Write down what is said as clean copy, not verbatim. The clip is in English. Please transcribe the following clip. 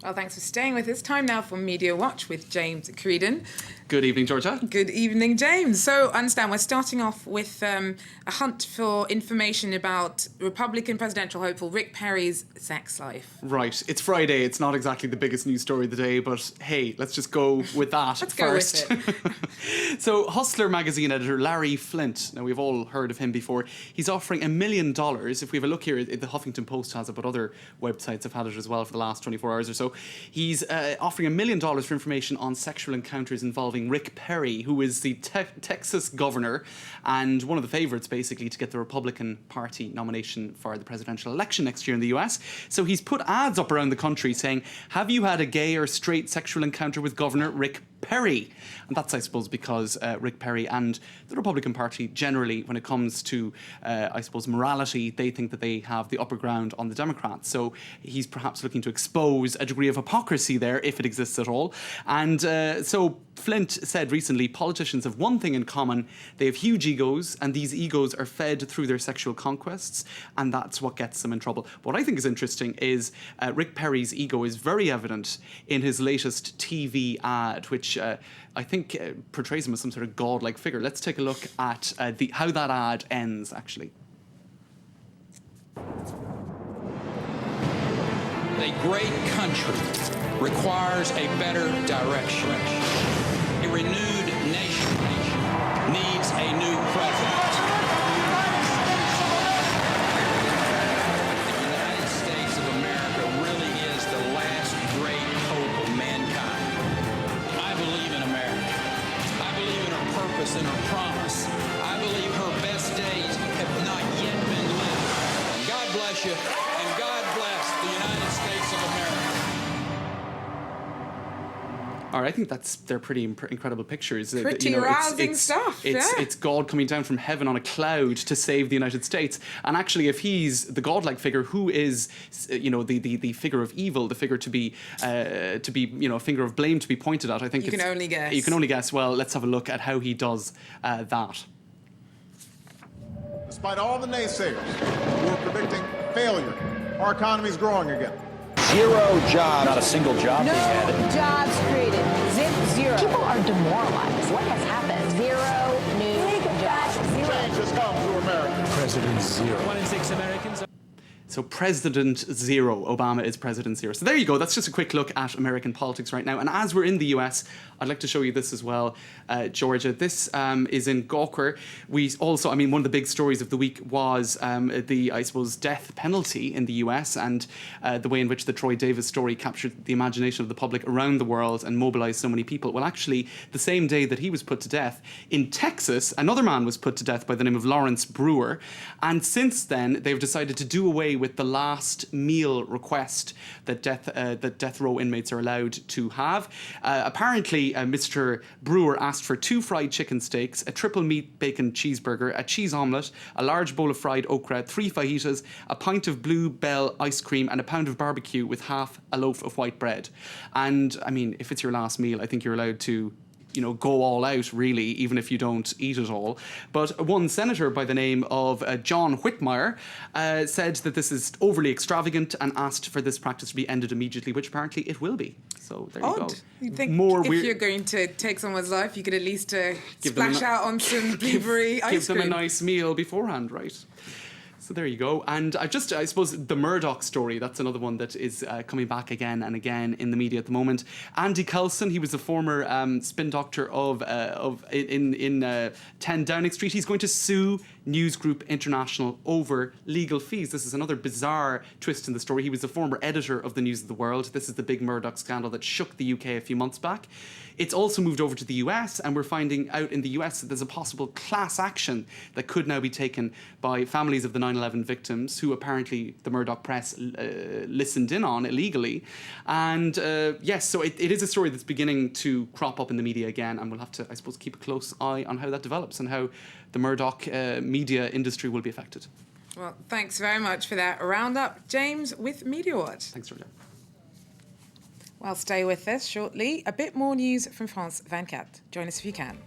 Well, thanks for staying with us. Time now for Media Watch with James Creedon. Good evening, Georgia. Good evening, James. So, I understand we're starting off with a hunt for information about Republican presidential hopeful Rick Perry's sex life. Right. It's Friday. It's not exactly the biggest news story of the day, but hey, let's just go with that Let's first. go with it. So, Hustler magazine editor Larry Flynt, now we've all heard of him before, he's offering $1 million. If we have a look here, the Huffington Post has it, but other websites have had it as well for the last 24 hours or so. He's offering $1 million for information on sexual encounters involving Rick Perry, who is the Texas governor and one of the favourites, basically, to get the Republican Party nomination for the presidential election next year in the US. So he's put ads up around the country saying, have you had a gay or straight sexual encounter with Governor Rick Perry? And that's, I suppose, because Rick Perry and the Republican Party generally, when it comes to, I suppose, morality, they think that they have the upper ground on the Democrats. So he's perhaps looking to expose a degree of hypocrisy there, if it exists at all. And so Flynt said recently, politicians have one thing in common. They have huge egos, and these egos are fed through their sexual conquests, and that's what gets them in trouble. What I think is interesting is Rick Perry's ego is very evident in his latest TV ad, which I think portrays him as some sort of godlike figure. Let's take a look at how that ad ends, actually. A great country requires a better direction. A renewed nation needs a new president. The United States of America really is the last great hope of mankind. I believe in America. I believe in her purpose and her promise. I believe her best days have not yet been lived. God bless you, and God bless the United States of America. All right, I think they're pretty incredible pictures. Pretty rousing stuff, It's God coming down from heaven on a cloud to save the United States. And actually, if he's the godlike figure, who is, the figure of evil, the figure to be, a finger of blame to be pointed at? I think you can only guess. You can only guess. Well, let's have a look at how he does that. Despite all the naysayers who are predicting failure, our economy is growing again. Zero jobs. Not a single job No being added. jobs created. Zero. People are demoralized. What has happened? Zero new jobs. Change has come to America. President zero. 1 in 6 Americans. So President Zero, Obama is President Zero. So there you go. That's just a quick look at American politics right now. And as we're in the US, I'd like to show you this as well, Georgia. This is in Gawker. We also, one of the big stories of the week was death penalty in the US and the way in which the Troy Davis story captured the imagination of the public around the world and mobilized so many people. Well, actually, the same day that he was put to death, in Texas, another man was put to death by the name of Lawrence Brewer. And since then, they've decided to do away with the last meal request that death row inmates are allowed to have. Apparently, Mr. Brewer asked for 2 fried chicken steaks, a triple meat bacon cheeseburger, a cheese omelette, a large bowl of fried okra, 3 fajitas, a pint of Blue Bell ice cream, and a pound of barbecue with half a loaf of white bread. And if it's your last meal, I think you're allowed to go all out, really, even if you don't eat it all. But one senator by the name of John Whitmire said that this is overly extravagant and asked for this practice to be ended immediately, which apparently it will be. So there you go. You'd think if you're going to take someone's life, you could at least splash out on some blueberry ice cream. Give them a nice meal beforehand, right? So there you go. And I suppose the Murdoch story, that's another one that is coming back again and again in the media at the moment. Andy Coulson, he was a former spin doctor in 10 Downing Street. He's going to sue News Group International over legal fees. This is another bizarre twist in the story. He was a former editor of the News of the World. This is the big Murdoch scandal that shook the UK a few months back. It's also moved over to the US, and we're finding out in the US that there's a possible class action that could now be taken by families of the 9/11 victims, who apparently the Murdoch press listened in on illegally. And yes, so it is a story that's beginning to crop up in the media again, and we'll have to, I suppose, keep a close eye on how that develops and how the Murdoch media industry will be affected. Well, thanks very much for that roundup, James, with Media Watch. Thanks, Georgia. Well, stay with us shortly. A bit more news from France 24. Join us if you can.